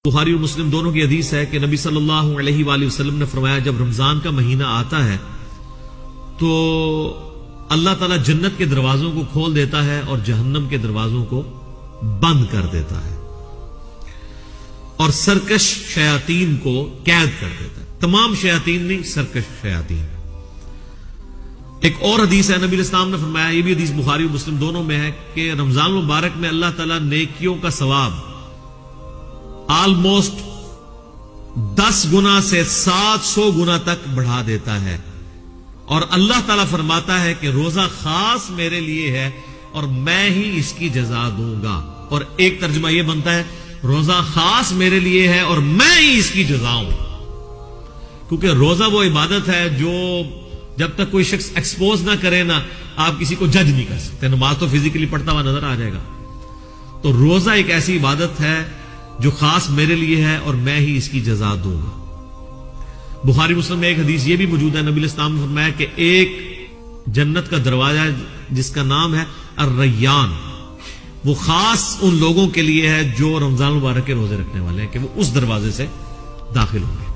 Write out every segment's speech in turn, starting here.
بخاری اور مسلم دونوں کی حدیث ہے کہ نبی صلی اللہ علیہ وآلہ وسلم نے فرمایا جب رمضان کا مہینہ آتا ہے تو اللہ تعالیٰ جنت کے دروازوں کو کھول دیتا ہے اور جہنم کے دروازوں کو بند کر دیتا ہے اور سرکش شیاطین کو قید کر دیتا ہے. تمام شیاطین نہیں، سرکش شیاطین. ایک اور حدیث ہے، نبی اسلام نے فرمایا، یہ بھی حدیث بخاری اور مسلم دونوں میں ہے، کہ رمضان المبارک میں اللہ تعالیٰ نیکیوں کا ثواب آلموسٹ 10 گنا سے 700 گنا تک بڑھا دیتا ہے. اور اللہ تعالیٰ فرماتا ہے کہ روزہ خاص میرے لیے ہے اور میں ہی اس کی جزا دوں گا. اور ایک ترجمہ یہ بنتا ہے روزہ خاص میرے لیے ہے اور میں ہی اس کی جزا ہوں. کیونکہ روزہ وہ عبادت ہے جو جب تک کوئی شخص ایکسپوز نہ کرے نا، آپ کسی کو جج نہیں کر سکتے. نماز تو فزیکلی پڑھتا ہوا نظر آ جائے گا. تو روزہ ایک ایسی عبادت ہے جو خاص میرے لیے ہے اور میں ہی اس کی جزا دوں گا. بخاری مسلم میں ایک حدیث یہ بھی موجود ہے، نبی علیہ السلام نے فرمایا کہ ایک جنت کا دروازہ ہے جس کا نام ہے الریان، وہ خاص ان لوگوں کے لیے ہے جو رمضان المبارک کے روزے رکھنے والے ہیں کہ وہ اس دروازے سے داخل ہوں گے.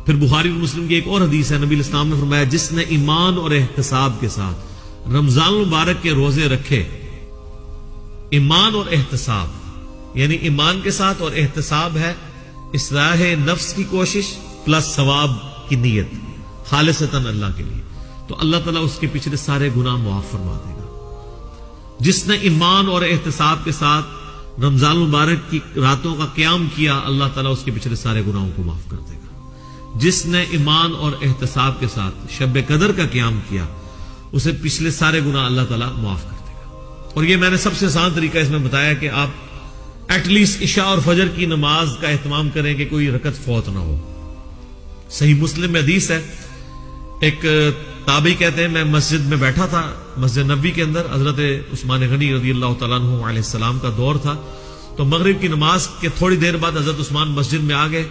پھر بخاری اور مسلم کی ایک اور حدیث ہے، نبی علیہ السلام نے فرمایا جس نے ایمان اور احتساب کے ساتھ رمضان المبارک کے روزے رکھے، ایمان اور احتساب یعنی ایمان کے ساتھ اور احتساب ہے اصلاح نفس کی کوشش پلس ثواب کی نیت خالصتاً اللہ کے لیے، تو اللہ تعالیٰ اس کے پچھلے سارے گناہ معاف فرما دے گا. جس نے ایمان اور احتساب کے ساتھ رمضان المبارک کی راتوں کا قیام کیا، اللہ تعالیٰ اس کے پچھلے سارے گناہوں کو معاف کر دے گا. جس نے ایمان اور احتساب کے ساتھ شب قدر کا قیام کیا، اسے پچھلے سارے گناہ اللہ تعالیٰ معاف کر دے گا. اور یہ میں نے سب سے آسان طریقہ اس میں بتایا کہ آپ ایٹ لیسٹ عشاء اور فجر کی نماز کا اہتمام کریں کہ کوئی رکعت فوت نہ ہو. صحیح مسلم میں حدیث ہے، ایک تابعی کہتے ہیں میں مسجد میں بیٹھا تھا، مسجد نبوی کے اندر، حضرت عثمان غنی رضی اللہ تعالیٰ عنہ علیہ السلام کا دور تھا. تو مغرب کی نماز کے تھوڑی دیر بعد حضرت عثمان مسجد میں آ گئے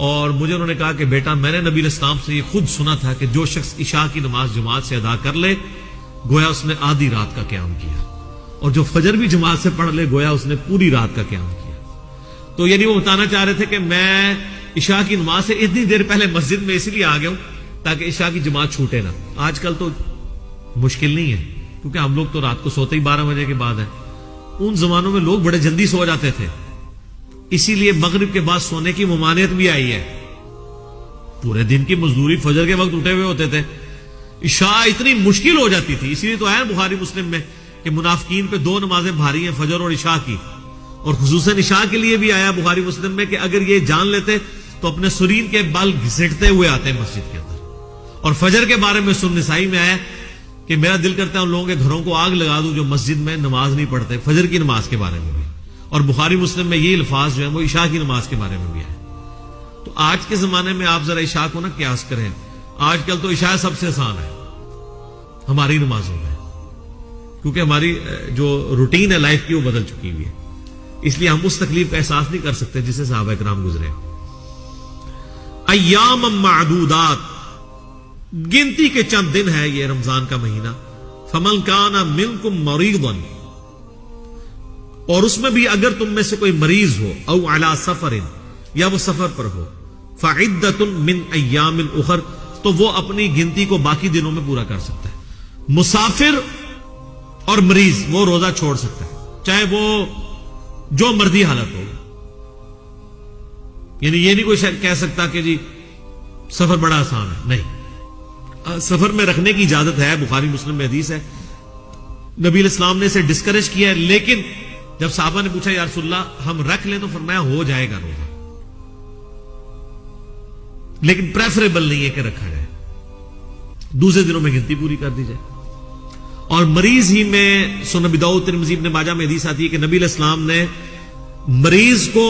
اور مجھے انہوں نے کہا کہ بیٹا میں نے نبی علیہ السلام سے یہ خود سنا تھا کہ جو شخص عشاء کی نماز جماعت سے ادا کر لے گویا اس نے آدھی رات کا قیام کیا، اور جو فجر بھی جماعت سے پڑھ لے گویا اس نے پوری رات کا قیام کیا. تو یعنی وہ بتانا چاہ رہے تھے کہ میں عشاء کی نماز سے اتنی دیر پہلے مسجد میں اس لیے آ گیا ہوں تاکہ عشاء کی جماعت چھوٹے نہ. آج کل تو مشکل نہیں ہے کیونکہ ہم لوگ تو رات کو سوتے ہی 12 بجے کے بعد ہیں. ان زمانوں میں لوگ بڑے جلدی سو جاتے تھے، اسی لیے مغرب کے بعد سونے کی ممانعت بھی آئی ہے. پورے دن کی مزدوری فجر کے وقت اٹھے ہوئے ہوتے تھے، عشاء اتنی مشکل ہو جاتی تھی. اسی لیے تو ہے بخاری مسلم میں کہ منافقین پہ 2 نمازیں بھاری ہیں، فجر اور عشاء کی. اور خصوصاً عشاء کے لیے بھی آیا بخاری مسلم میں کہ اگر یہ جان لیتے تو اپنے سرین کے بال گھسیٹتے ہوئے آتے ہیں مسجد کے اندر. اور فجر کے بارے میں سنن نسائی میں آیا کہ میرا دل کرتا ہے ان لوگوں کے گھروں کو آگ لگا دوں جو مسجد میں نماز نہیں پڑھتے. فجر کی نماز کے بارے میں بھی، اور بخاری مسلم میں یہ الفاظ جو ہیں وہ عشاء کی نماز کے بارے میں بھی ہے. تو آج کے زمانے میں آپ ذرا عشاء کو نہ قیاس کریں. آج کل تو عشاء سب سے آسان ہے ہماری نمازوں میں، کیونکہ ہماری جو روٹین ہے لائف کی وہ بدل چکی ہوئی ہے. اس لیے ہم اس تکلیف کا احساس نہیں کر سکتے جسے صحابہ کرام گزرے. ایام معدودات، گنتی کے چند دن ہے یہ رمضان کا مہینہ. فمن کان منکم مریضا، اور اس میں بھی اگر تم میں سے کوئی مریض ہو، او علی سفر، یا وہ سفر پر ہو، فعدۃ من ایام اخر، تو وہ اپنی گنتی کو باقی دنوں میں پورا کر سکتا ہے. مسافر اور مریض وہ روزہ چھوڑ سکتا ہے چاہے وہ جو مرضی حالت ہو. یعنی یہ نہیں کوئی کہہ سکتا کہ جی سفر بڑا آسان ہے، نہیں، سفر میں رکھنے کی اجازت ہے. بخاری مسلم میں حدیث ہے نبی علیہ السلام نے اسے ڈسکریج کیا ہے، لیکن جب صحابہ نے پوچھا یا رسول اللہ ہم رکھ لیں تو فرمایا ہو جائے گا روزہ، لیکن پریفریبل نہیں ہے کہ رکھا جائے، دوسرے دنوں میں گنتی پوری کر دی جائے. اور مریض ہی میں سنن ابی داؤد ترمذی ابن ماجہ میں حدیث آتی ہے کہ نبی علیہ السلام نے مریض کو